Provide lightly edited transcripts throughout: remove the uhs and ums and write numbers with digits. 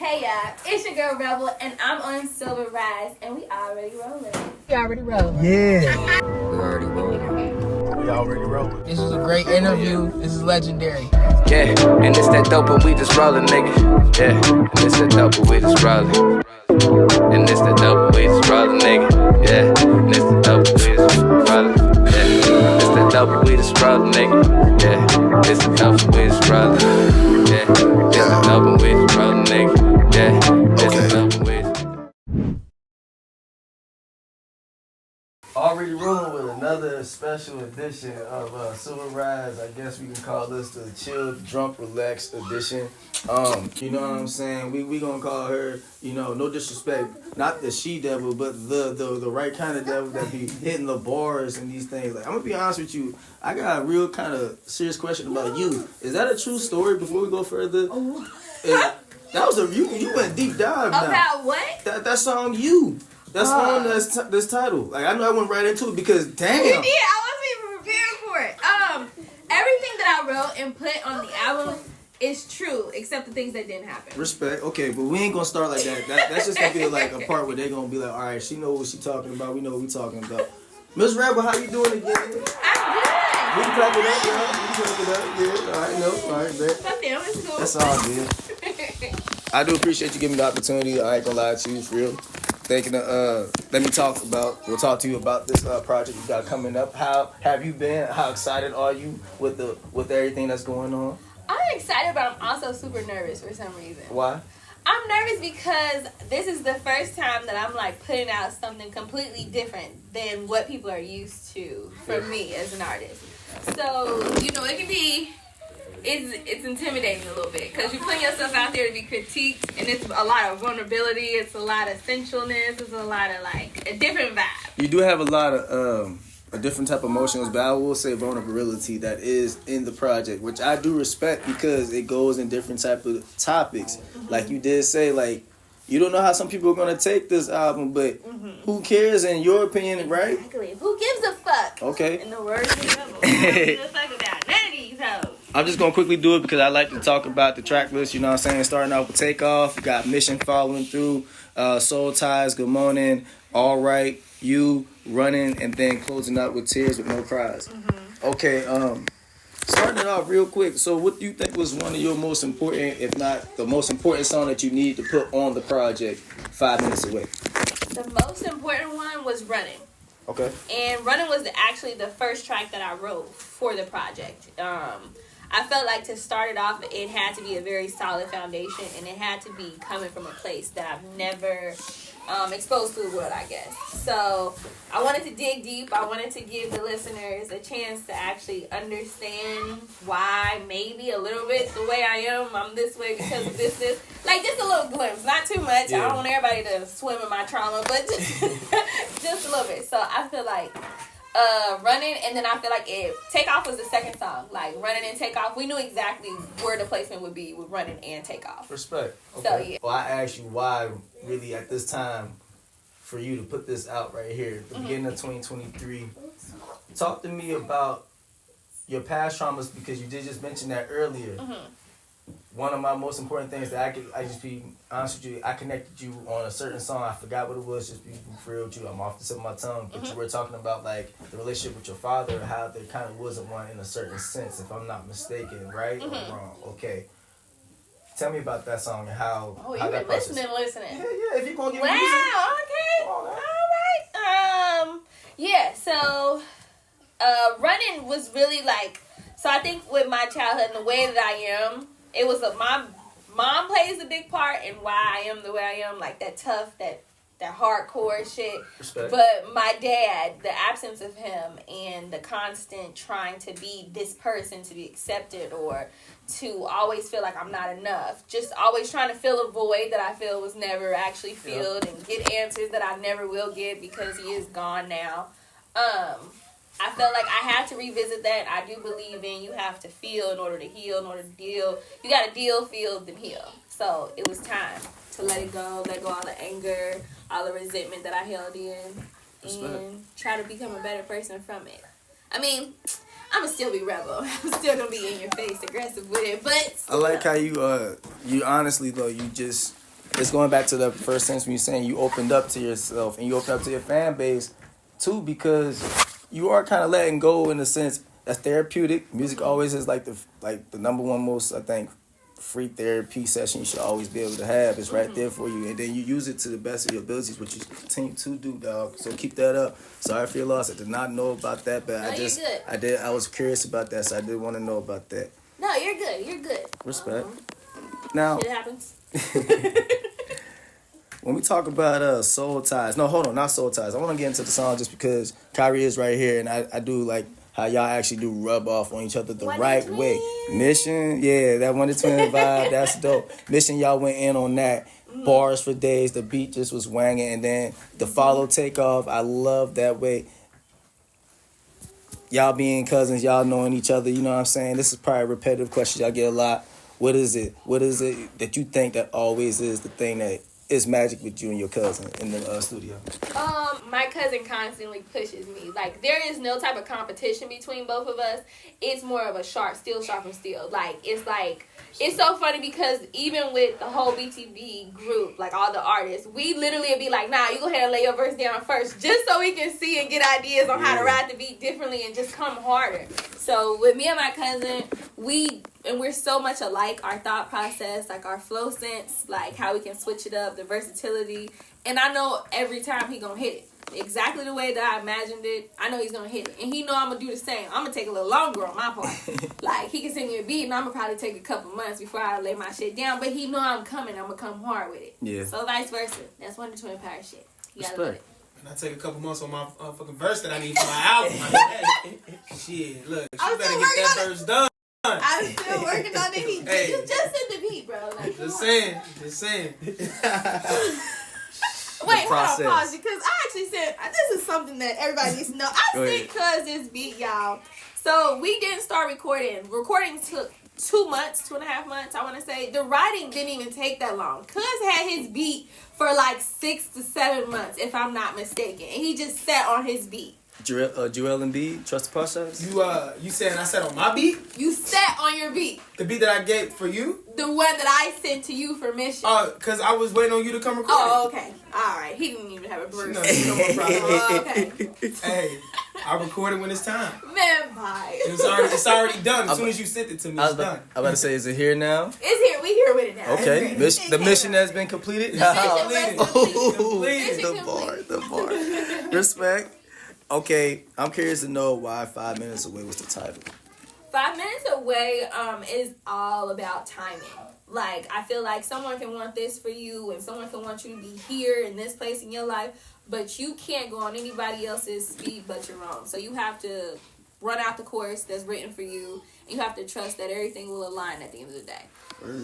Hey y'all, it's your girl Rebel, and I'm on Silver Rise, and we already rolling. We already rolling. Yeah. We already rolling. We already rolling. This was a great interview. This is legendary. Yeah, and it's that dope and we just rolling, nigga. Yeah, and it's that dope and we just rolling. And it's that dope and we just rolling, nigga. Yeah, and it's that dope and we just rolling. Yeah, it's that dope and we just rolling, nigga. Yeah, it's that dope and we just rolling. Yeah, it's that dope and we just rolling, nigga. Yeah, it's that dope and we just. Already rolling with another special edition of Silver Rise. I guess we can call this the chill, drunk, relaxed edition. You know what I'm saying? We gonna call her, you know, no disrespect, not the she devil, but the right kind of devil that be hitting the bars and these things. Like, I'm gonna be honest with you, I got a real kind of serious question about you. Is that a true story? Before we go further, that was you went deep dive now. About what? That song, You. That's on this title. Like, I know I went right into it because damn. You did. I wasn't even prepared for it. Everything that I wrote and put on the album is true, except the things that didn't happen. Respect. Okay, but we ain't gonna start like that. That's just gonna be like a part where they gonna be like, all right, she know what she talking about. We know what we talking about. Miss Rebel, how you doing again? I'm good. We can clap it up, y'all. We can clap it up. Yeah. All right. No. All right. Bet. Fuck them. It's cool. That's all good. I do appreciate you giving me the opportunity. I ain't gonna lie to you, for real. Thinking we'll talk to you about this project you got coming up. How have you been? How excited are you with everything that's going on? I'm excited, but I'm also super nervous for some reason. Why? I'm nervous because this is the first time that I'm like putting out something completely different than what people are used to from me as an artist. So, you know, it can be, it's intimidating a little bit because you're putting yourself out there to be critiqued, and it's a lot of vulnerability, it's a lot of sensualness, it's a lot of like a different vibe. You do have a lot of a different type of emotions, but I will say vulnerability that is in the project, which I do respect because it goes in different type of topics. Mm-hmm. Like you did say, like, you don't know how some people are going to take this album, but who cares in your opinion, right? Exactly. Who gives a fuck? Okay. In the words of the Rebel. Who gives a fuck about none of these hoes? I'm just going to quickly do it because I like to talk about the track list, you know what I'm saying? Starting off with Takeoff, you got Mission Following Through, Soul Ties, Good Morning, All Right, You, Running, and then closing out with Tears with No Cries. Mm-hmm. Okay, starting it off real quick. So what do you think was one of your most important, if not the most important song that you need to put on the project 5 minutes away? The most important one was Running. Okay. And Running was actually the first track that I wrote for the project. I felt like to start it off, it had to be a very solid foundation, and it had to be coming from a place that I've never exposed to the world, I guess. So I wanted to dig deep. I wanted to give the listeners a chance to actually understand why maybe a little bit the way I am. I'm this way because of this. Like, just a little glimpse. Not too much. Yeah. I don't want everybody to swim in my trauma, but just a little bit. So I feel like Running, and then I feel like Takeoff was the second song. Like, Running and Takeoff, we knew exactly where the placement would be with Running and Takeoff. Respect. Okay. So, yeah. Well, I asked you why, really, at this time, for you to put this out right here, the beginning of 2023. Talk to me about your past traumas, because you did just mention that earlier. Mm-hmm. One of my most important things that I just be honest with you, I connected you on a certain song. I forgot what it was, just be for real with you. I'm off the tip of my tongue. But you were talking about, like, the relationship with your father, how there kind of wasn't one in a certain sense, if I'm not mistaken, right or wrong. Okay. Tell me about that song and how. Oh, you've been listening. Yeah. If you're going to give me music. Wow, okay. All right. Yeah, so Running was really like, so I think with my childhood and the way that I am, it was my mom plays a big part in why I am the way I am, like that tough, that hardcore shit. Respect. But my dad, the absence of him and the constant trying to be this person to be accepted or to always feel like I'm not enough, just always trying to fill a void that I feel was never actually filled and get answers that I never will get because he is gone now. I felt like I had to revisit that. I do believe in you have to feel in order to heal, in order to deal. You got to deal, feel, then heal. So it was time to let it go, let go all the anger, all the resentment that I held in, and try to become a better person from it. I mean, I'm going to still be rebel. I'm still going to be in your face, aggressive with it, but... I like how you honestly, though, you just it's going back to the first sentence when you're saying you opened up to yourself and you opened up to your fan base too, because you are kind of letting go in a sense that's therapeutic. Music always is like the number one most, I think, free therapy session you should always be able to have. It's right there for you, and then you use it to the best of your abilities, which you continue to do, dog. So keep that up. Sorry for your loss. I did not know about that, but I was curious about that, so I did want to know about that. No, you're good. You're good. Respect. Now, It happens. when we talk about soul ties, no, hold on, not soul ties. I want to get into the song just because Kyrie is right here, and I do like how y'all actually do rub off on each other the right way. Mission, yeah, that Wonder Twin vibe, that's dope. Mission, y'all went in on that. Bars for days, the beat just was wanging, and then the follow takeoff, I love that way. Y'all being cousins, y'all knowing each other, you know what I'm saying? This is probably a repetitive question y'all get a lot. What is it that you think that always is the thing that is magic with you and your cousin in the studio? My cousin constantly pushes me. Like, there is no type of competition between both of us. It's more of a steel sharpen steel. Like, it's so funny because even with the whole BTB group, like all the artists, we literally would be like, nah, you go ahead and lay your verse down first, just so we can see and get ideas on how to ride the beat differently and just come harder. So with me and my cousin, we're so much alike, our thought process, like our flow sense, like how we can switch it up, the versatility. And I know every time he gonna hit it exactly the way that I imagined it. I know he's gonna hit it, and he know I'm gonna do the same. I'm gonna take a little longer on my part. Like, he can send me a beat, and I'm gonna probably take a couple months before I lay my shit down. But he know I'm coming. I'm gonna come hard with it. Yeah. So vice versa. That's Wonder Twin Power shit. You gotta love it. And I take a couple months on my fucking verse that I need for my album. Shit, look, you better get that verse done. I'm still working on it. Hey. You just hit the beat, bro. Like, just saying. Wait, hold on, pause, because I actually said, this is something that everybody needs to know. I sent Cuz this beat, y'all. So we didn't start recording. Recording took 2.5 months, I want to say. The writing didn't even take that long. Cuz had his beat for like 6 to 7 months, if I'm not mistaken. And he just sat on his beat. Joel and B, Trust the Process? You saying I sat on my beat? You sat on your beat. The beat that I gave for you? The one that I sent to you for Mission. Because I was waiting on you to come record. Oh, okay. All right. He didn't even have a verse. No more problem. Okay. Hey, I recorded when it's time. Man, bye. It's already done. As soon as you sent it to me, it's done. I'm about to say, is it here now? It's here. We here with it now. Okay. The mission has been completed. Completed. The bar. Respect. Okay, I'm curious to know why 5 Minutes Away was the title. 5 Minutes Away is all about timing. Like, I feel like someone can want this for you and someone can want you to be here in this place in your life, but you can't go on anybody else's speed but your own. So you have to run out the course that's written for you, and you have to trust that everything will align at the end of the day.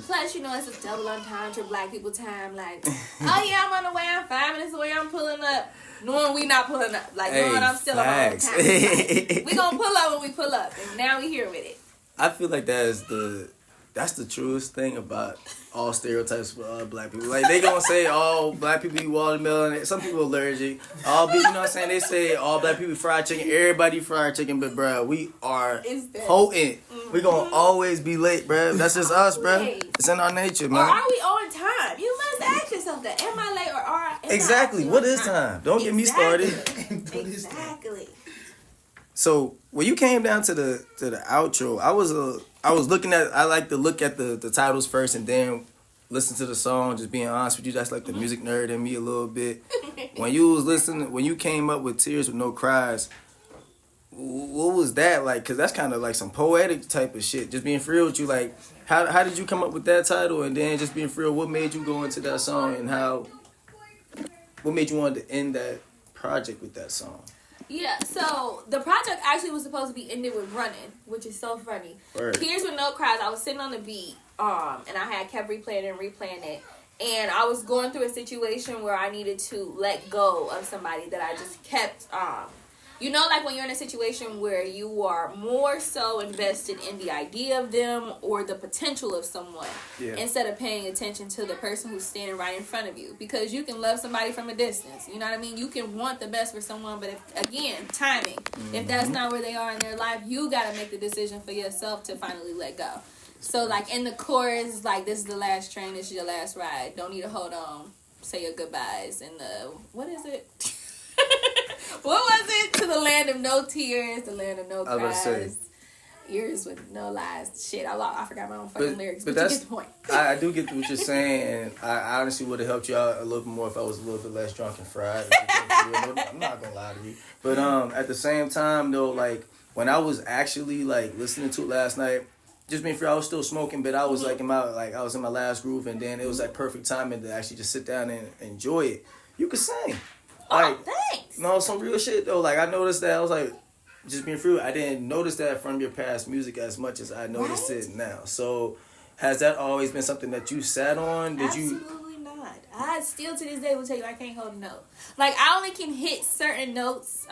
Plus, it's a double entendre, black people time. Like, oh yeah, I'm on the way, I'm 5 minutes away, I'm pulling up. Knowing we not pulling up. Like, knowing I'm still on time. Like, we gonna pull up when we pull up. And now we here with it. I feel like that's the truest thing about all stereotypes for black people. Like, they gonna say all black people eat watermelon. Some people allergic. All you know what I'm saying? They say all black people fried chicken. Everybody fried chicken, but bruh, we are potent. We gonna always be late, bruh. That's just us, bruh. It's in our nature, man. Or are we on time? You must ask yourself that. Am I late or are exactly? What is time? Don't get me started. Exactly. So when you came down to the outro, I was looking at. I like to look at the titles first and then listen to the song. Just being honest with you, that's like the music nerd in me a little bit. When you came up with Tears with No Cries, what was that like? Because that's kind of like some poetic type of shit. Just being real with you, like how did you come up with that title? And then just being real, what made you go into that song and what made you want to end that project with that song? Yeah, so the project actually was supposed to be ended with Running, which is so funny. Word. Tears with No Cries, I was sitting on the beat, and I had kept replaying it, and I was going through a situation where I needed to let go of somebody that I just kept, like when you're in a situation where you are more so invested in the idea of them or the potential of someone instead of paying attention to the person who's standing right in front of you. Because you can love somebody from a distance. You know what I mean? You can want the best for someone, but timing. If that's not where they are in their life, you got to make the decision for yourself to finally let go. So, like, in the chorus, like, this is the last train, this is your last ride. Don't need to hold on. Say your goodbyes. And what is it? What was it? To the land of no tears, the land of no cries. Ears with no lies. Shit, I forgot my own fucking lyrics. But you get the point. I do get what you're saying, and I honestly would have helped you out a little bit more if I was a little bit less drunk and fried. I'm not gonna lie to you. But at the same time, though, like, when I was actually, like, listening to it last night, just being fair, I was still smoking, but I was I was in my last groove, and then it was like perfect timing to actually just sit down and enjoy it. You could sing. Like, thanks. No, some real shit though. Like, I noticed that. I was like, just being free, I didn't notice that from your past music as much as I noticed it now. So, has that always been something that you sat on? Absolutely not. I still to this day will tell you I can't hold a note. Like, I only can hit certain notes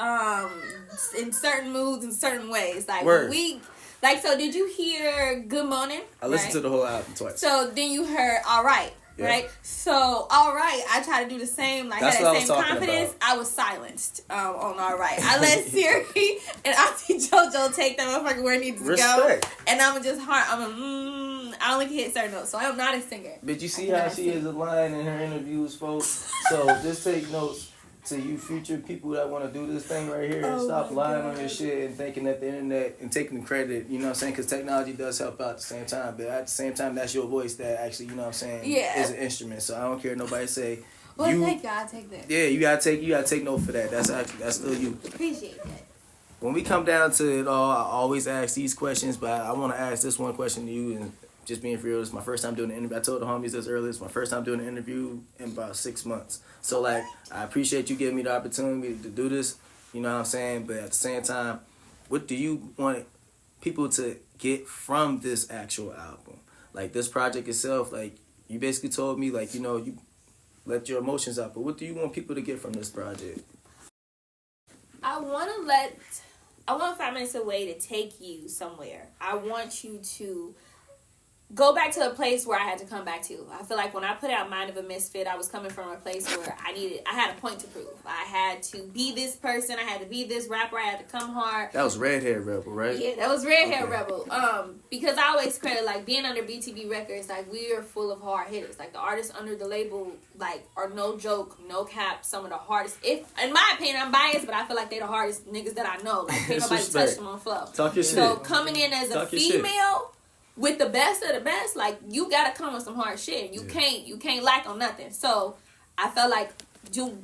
in certain moods in certain ways. Like, so did you hear Good Morning? I listened to the whole album twice. So then you heard All Right. Yeah. Right, so all right, I try to do the same. Like, had that same confidence. I was silenced on all right. I let Siri and Auntie JoJo take that motherfucker where it needs to go, and I only can hit certain notes, so I'm not a singer. But you see how she is a line in her interviews, folks. So just take notes to you future people that want to do this thing right here. Stop lying on your shit and thinking that the internet and taking the credit, you know what I'm saying? Because technology does help out at the same time. But at the same time, that's your voice that actually, you know what I'm saying, is an instrument. So I don't care nobody say. Well, thank God, take that. Yeah, you gotta take note for that. That's still you. Appreciate that. When we come down to it all, I always ask these questions, but I want to ask this one question to you. And just being real, it's my first time doing an interview. I told the homies this earlier. It's my first time doing an interview in about 6 months. So, like, I appreciate you giving me the opportunity to do this. You know what I'm saying? But at the same time, what do you want people to get from this actual album? Like, this project itself, like, you basically told me, like, you know, you let your emotions out. But what do you want people to get from this project? I want 5 minutes away to take you somewhere. I want you to go back to a place where I had to come back to. I feel like when I put out Mind of a Misfit, I was coming from a place where I had a point to prove. I had to be this person. I had to be this rapper. I had to come hard. That was Redhead Rebel, right? Yeah, that was Redhead Rebel. Because I always credit, like, being under BTB Records, like, we are full of hard hitters. Like, the artists under the label, like, are no joke, no cap, some of the hardest. If, in my opinion, I'm biased, but I feel like they're the hardest niggas that I know. Like, can't nobody touch them on flow. Talk your shit. So coming in as a female with the best of the best, like, you gotta come with some hard shit. You can't lack on nothing. So I felt like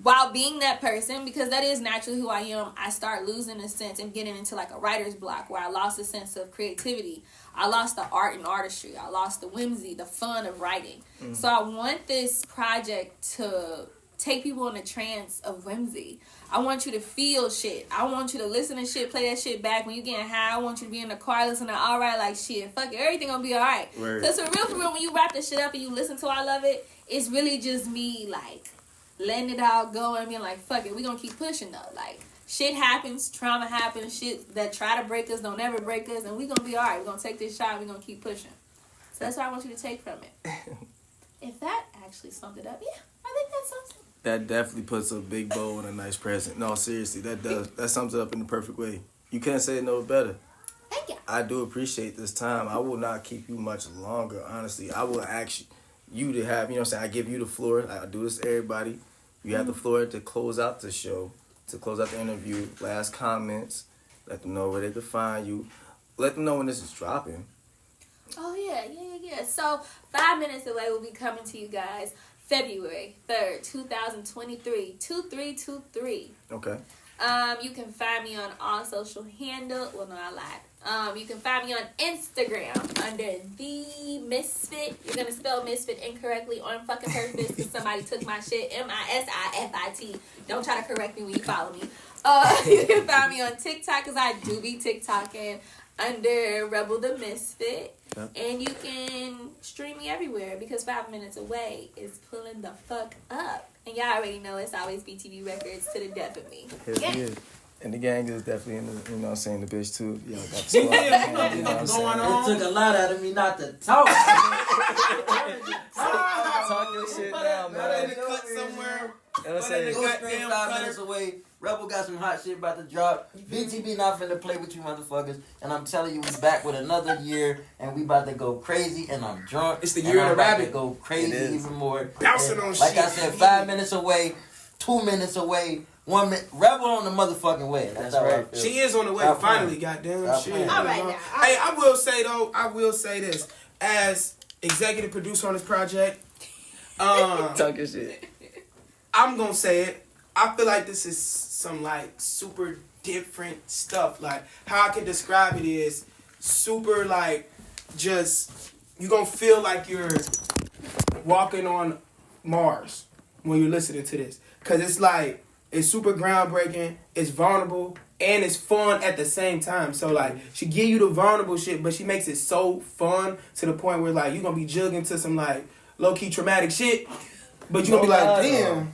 while being that person, because that is naturally who I am, I start losing a sense and getting into like a writer's block where I lost a sense of creativity. I lost the art and artistry. I lost the whimsy, the fun of writing. So I want this project to take people in a trance of whimsy. I want you to feel shit. I want you to listen to shit, play that shit back when you getting high. I want you to be in the car listening to all right, like, shit, fuck it, everything gonna be all right. Because for real, when you wrap this shit up and you listen to I Love It, it's really just me, like, letting it all go and being like, fuck it, we gonna keep pushing though. Like, shit happens, trauma happens, shit that try to break us don't ever break us, and we gonna be all right. We gonna take this shot, we gonna keep pushing. So that's what I want you to take from it. If that actually summed it up, yeah, I think that sums it up. That definitely puts a big bow on a nice present. No, seriously, that sums it up in the perfect way. You can't say it no better. Thank you. I do appreciate this time. I will not keep you much longer, honestly. I will ask you to have, you know what I'm saying, I give you the floor. I do this to everybody. You have the floor to close out the show, to close out the interview, last comments, let them know where they can find you. Let them know when this is dropping. Oh, yeah. So, 5 minutes away, we'll be coming to you guys February 3rd, 2023, 2323. Okay. You can find me on all social handles. Well, no, I lied. You can find me on Instagram under The Misfit. You're going to spell Misfit incorrectly on fucking purpose because somebody took my shit. MISIFIT. Don't try to correct me when you follow me. You can find me on TikTok because I do be TikToking under Rebel the Misfit. Yep. And you can stream me everywhere because 5 minutes away is pulling the fuck up. And y'all already know it's always BTV Records to the death of me. Yeah. And the gang is definitely in the, you know what I'm saying, the bitch too. Y'all got the squad. You know what I'm saying? It took a lot out of me not to talk. Talk your shit now, Put it in man. the cut somewhere. You know what I'm saying? Go straight 5 minutes away. Rebel got some hot shit about to drop. BTB not finna play with you motherfuckers. And I'm telling you, we back with another year. And we about to go crazy. And I'm drunk. It's the and year of I'm the about rabbit. to go crazy even more. Bouncing And on like shit. I said, 5 minutes away. 2 minutes away. 1 minute. Rebel on the motherfucking way. That's how I feel. She is on the way. Stop Finally, playing. goddamn Stop shit. playing. All right now. Hey, I will say though. I will say this as executive producer on this project. Talk your shit. I'm gonna say it. I feel like this is some like super different stuff. Like how I can describe it is super like just you gonna feel like you're walking on Mars when you're listening to this. Cause it's like it's super groundbreaking, it's vulnerable, and it's fun at the same time. So like she give you the vulnerable shit, but she makes it so fun to the point where like you're gonna be jugging to some like low key traumatic shit. But you gonna be like, damn.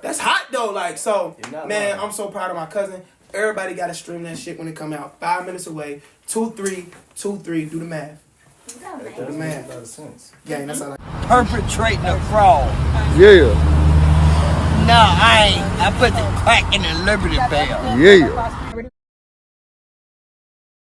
That's hot though, like so. Man, lying. I'm so proud of my cousin. Everybody gotta stream that shit when it come out. 5 minutes away. 2-3, 2-3. Do the math. Do the math. A lot of sense. Yeah, that's all. Perpetrating a fraud. Yeah, No, I ain't. I put the crack in the Liberty Bell. yeah.